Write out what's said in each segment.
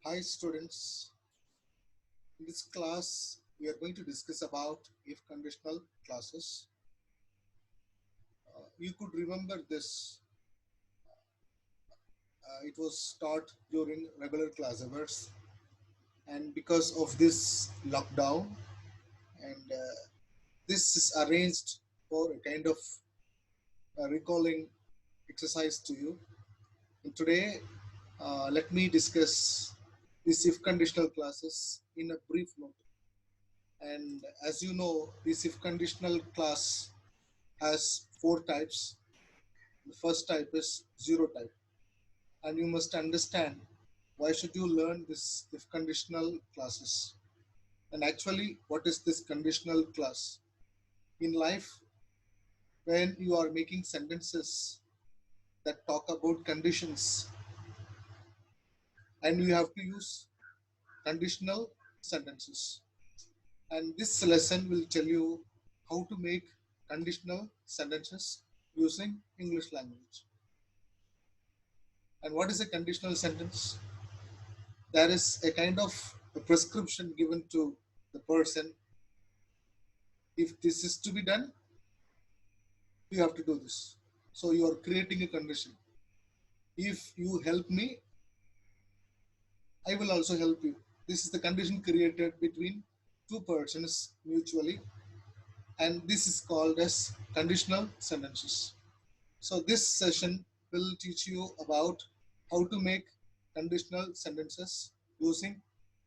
Hi students, in this class we are going to discuss about if conditional clauses. You could remember this, it was taught during regular class hours, and because of this lockdown and this is arranged for a kind of recalling exercise to you. And today let me discuss these if conditional clauses in a brief note. And as you know, this if conditional class has four types. The first type is zero type, and you must understand why should you learn this if conditional classes. And actually, what is this conditional class? In life, when you are making sentences that talk about conditions, and you have to use conditional sentences. And this lesson will tell you how to make conditional sentences using English language. And what is a conditional sentence? There is a kind of a prescription given to the person. If this is to be done, you have to do this. So you are creating a condition. If you help me, I will also help you. This is the condition created between two persons mutually, and this is called as conditional sentences. So this session will teach you about how to make conditional sentences using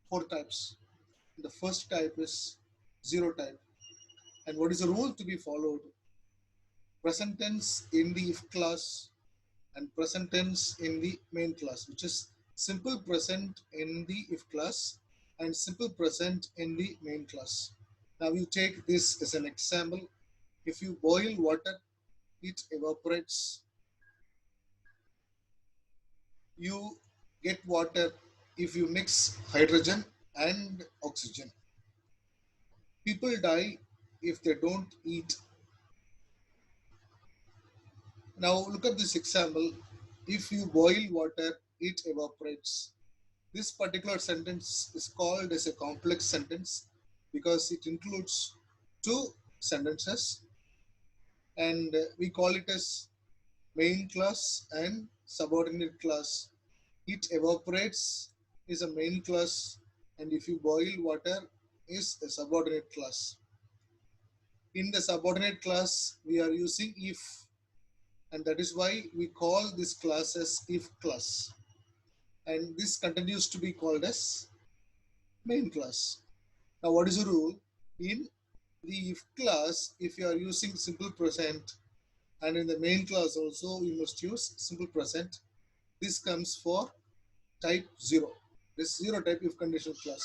four types. The first type is zero type. And what is the rule to be followed? Present tense in the if class and present tense in the main class, which is simple present in the if class and simple present in the main class. Now you take this as an example. If you boil water, it evaporates. You get water if you mix hydrogen and oxygen. People die if they don't eat. Now look at this example. If you boil water, it evaporates. This particular sentence is called as a complex sentence because it includes two sentences, and we call it as main class and subordinate class. It evaporates is a main class, and if you boil water is a subordinate class. In the subordinate class, we are using if, and that is why we call this class as if class, and this continues to be called as main class. Now what is the rule? In the if class, if you are using simple present, and in the main class also we must use simple present, this comes for type 0, this 0 type if conditional class.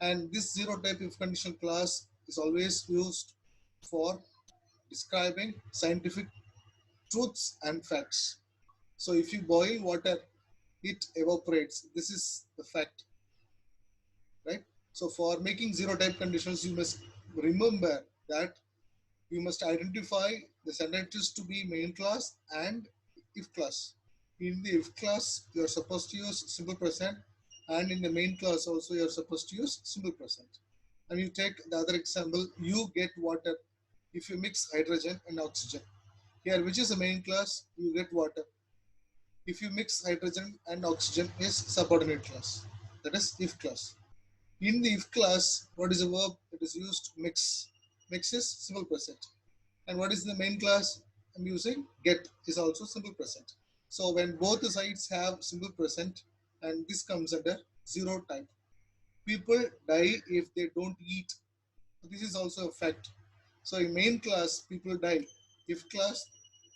And this 0 type if conditional class is always used for describing scientific truths and facts. So if you boil water, it evaporates. This is the fact, right? So for making zero type conditions, you must remember that you must identify the sentences to be main class and if class. In the if class, you are supposed to use simple present, and in the main class also you are supposed to use simple present. And you take the other example, you get water if you mix hydrogen and oxygen. Here, which is the main class? You get water. If you mix hydrogen and oxygen is subordinate class. That is if class. In the if class, what is the verb that is used? Mix. Mix is simple present. And what is the main class? I'm using get is also simple present. So when both the sides have simple present, and this comes under zero type. People die if they don't eat. This is also a fact. So in main class, people die. If class,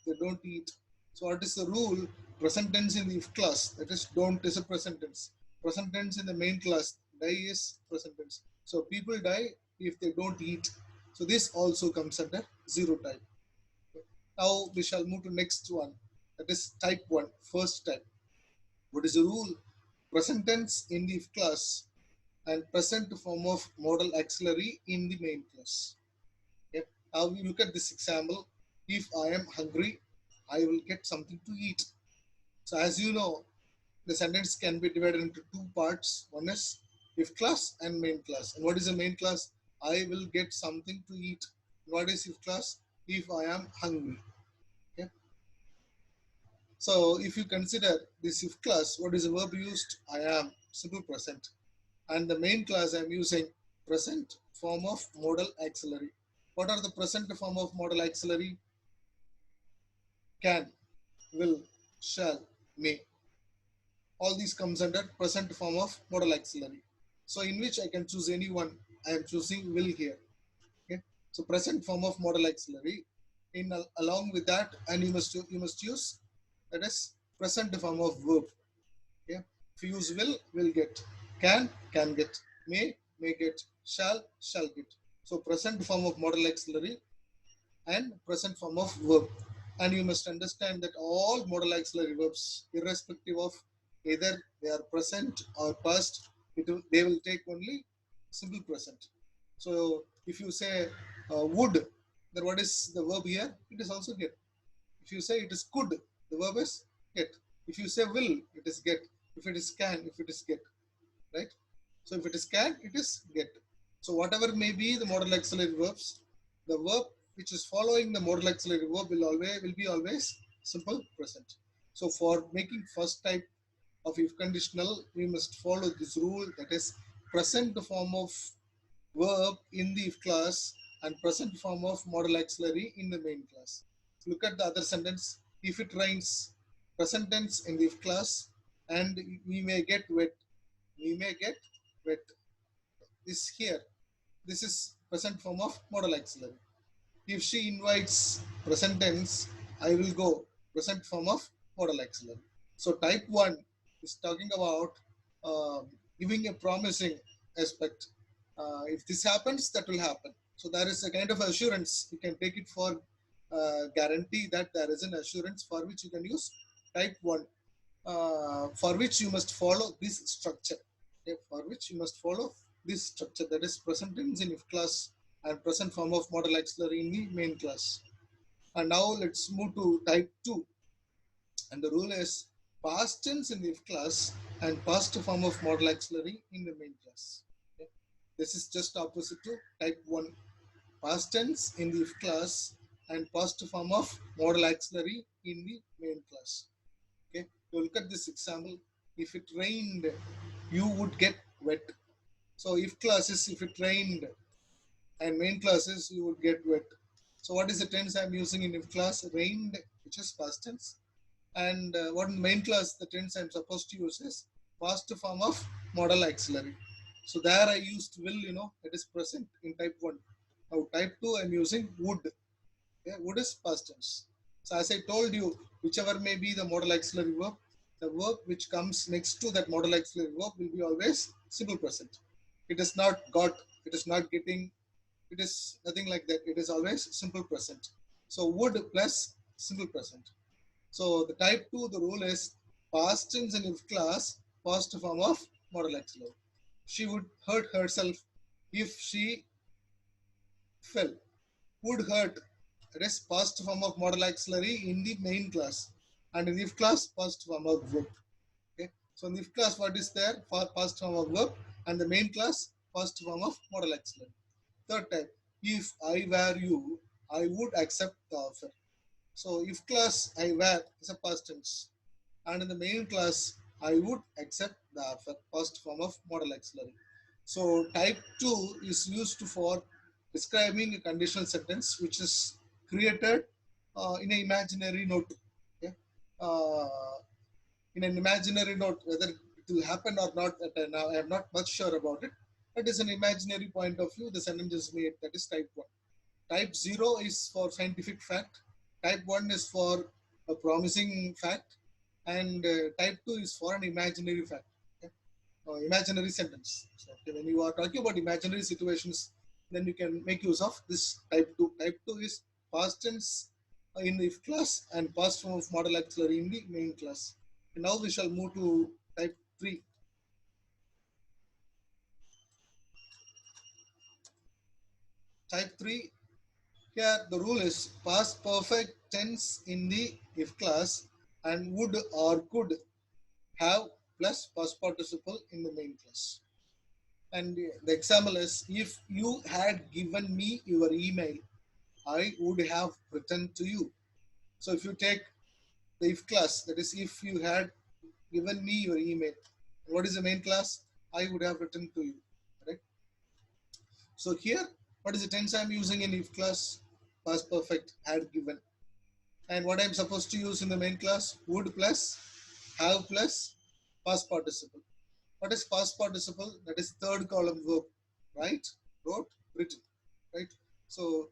they don't eat. So what is the rule? Present tense in the if class, that is don't is a present tense. Present tense in the main class, die is present tense. So people die if they don't eat. So this also comes under zero type. Now we shall move to next one. That is type 1, first type. What is the rule? Present tense in the if class and present form of modal auxiliary in the main class. Okay. Now we look at this example. If I am hungry, I will get something to eat. So as you know, The sentence can be divided into two parts. One is if class and main class. And what is the main class? I will get something to eat. What is if class? If I am hungry. Okay. So if you consider this if class, what is the verb used? I am, simple present. And the main class I'm using present form of modal auxiliary. What are the present form of modal auxiliary? Can, will, shall, may. All these comes under present form of modal auxiliary. So in which I can choose any one. I am choosing will here. Okay. So present form of modal auxiliary. In along with that, and you must use that is present form of verb. Okay. If you use will get. Can get. May get. Shall get. So present form of modal auxiliary and present form of verb. And you must understand that all modal auxiliary verbs, irrespective of either they are present or past, they will take only simple present. So if you say would, then what is the verb here? It is also get. If you say it is could, the verb is get. If you say will, it is get. If it is can, if it is get, right? So if it is can, it is get. So whatever may be the modal auxiliary verbs, the verb which is following the modal auxiliary verb will be always simple present. So for making first type of if conditional, we must follow this rule, that is present form of verb in the if class and present form of modal auxiliary in the main class. Look at the other sentence. If it rains, present tense in the if class, and we may get wet. We may get wet. This here. This is present form of modal auxiliary. If she invites, present tense, I will go. Present form of modal auxiliary. So type 1 is talking about giving a promising aspect. If this happens, that will happen. So there is a kind of assurance. You can take it for guarantee that there is an assurance for which you can use type 1, for which you must follow this structure. Okay, for which you must follow this structure, that is present tense in if class and present form of modal auxiliary in the main class. And now let's move to type 2. And the rule is past tense in the if class and past form of modal auxiliary in the main class. Okay. This is just opposite to type 1. Past tense in the if class and past form of modal auxiliary in the main class. Okay. So look at this example. If it rained, you would get wet. So if class is if it rained, and main classes you would get wet. So what is the tense I'm using in if class? Rained, which is past tense. And what in main class, the tense I'm supposed to use is past form of modal auxiliary. So there I used will, it is present in type 1. Now type 2 I'm using would. Yeah, would is past tense. So as I told you, whichever may be the modal auxiliary verb, the verb which comes next to that modal auxiliary verb will be always simple present. It is not got, it is not getting, it is nothing like that. It is always simple present. So would plus simple present. So the type 2, the rule is past tense in if class, past form of modal auxiliary. She would hurt herself if she fell. Would hurt, that is past form of modal auxiliary in the main class. And in if class, past form of verb. Okay. So in if class, what is there? For past form of verb, and the main class, past form of modal auxiliary. Third type, if I were you, I would accept the offer. So if class I were is a past tense, and in the main class I would accept the offer, past form of modal auxiliary. So type 2 is used for describing a conditional sentence which is created in an imaginary note. Okay? Uh, in an imaginary note, whether it will happen or not, now I am not much sure about it. But as an imaginary point of view, the sentence is made. That is type 1. Type 0 is for scientific fact. Type 1 is for a promising fact. And type 2 is for an imaginary fact. Okay? Imaginary sentence. So, okay, when you are talking about imaginary situations, then you can make use of this type 2. Type 2 is past tense in the if class and past form of modal auxiliary in the main class. And now we shall move to type 3. Type 3, here the rule is past perfect tense in the if class and would or could have plus past participle in the main class. And the example is, if you had given me your email, I would have written to you. So if you take the if class, that is, if you had given me your email, what is the main class? I would have written to you. Right? So here, what is the tense I'm using in if class? Past perfect, had given. And what I'm supposed to use in the main class? Would plus have plus past participle. What is past participle? That is third column verb. Right? Wrote, written. Right? So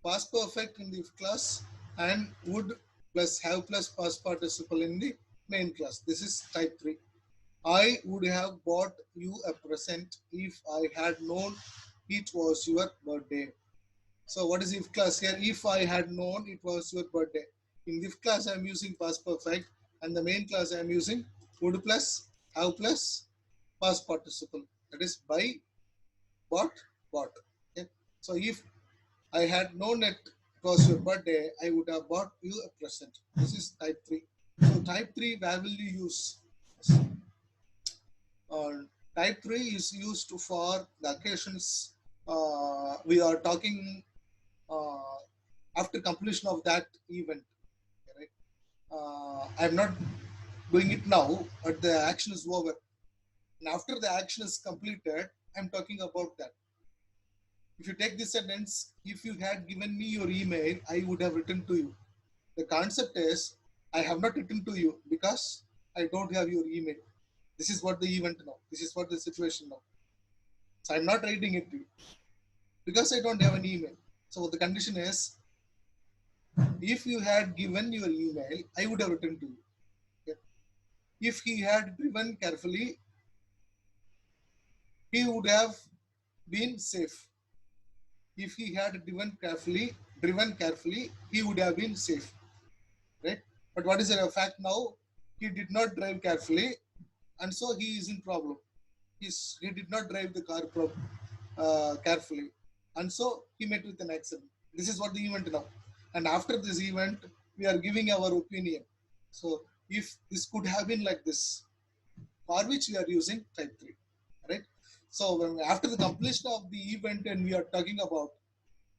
past perfect in the if class and would plus have plus past participle in the main class. This is type 3. I would have bought you a present if I had known it was your birthday. So what is if class here? If I had known it was your birthday. In if class I am using past perfect, and the main class I am using would plus have plus past participle. That is buy, bought, bought. Okay. So if I had known it was your birthday, I would have bought you a present. This is type 3. So type 3, where will you use? Uh, Type 3 is used for the occasions we are talking uh, after completion of that event. Right? I'm not doing it now, but the action is over. And after the action is completed, I'm talking about that. If you take this sentence, if you had given me your email, I would have written to you. The concept is, I have not written to you because I don't have your email. This is what the event now. This is what the situation now. So I'm not writing it to you because I don't have an email. So the condition is, if you had given your email, I would have written to you. Okay? If he had driven carefully, he would have been safe. If he had driven carefully, he would have been safe. Right? But what is the fact now? He did not drive carefully, and so he is in problem. He did not drive the car carefully, and so he met with an accident. This is what the event now. And after this event, we are giving our opinion. So if this could have been like this, for which we are using type 3, right? So when after the completion of the event, and we are talking about,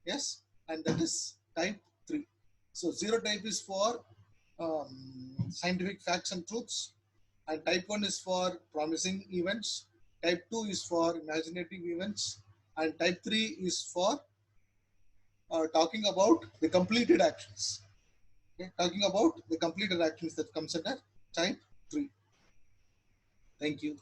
yes, and that is type 3. So zero type is for scientific facts and truths, and type 1 is for promising events, type 2 is for imaginative events, and type 3 is for talking about the completed actions. Okay? Talking about the completed actions that comes under type 3. Thank you.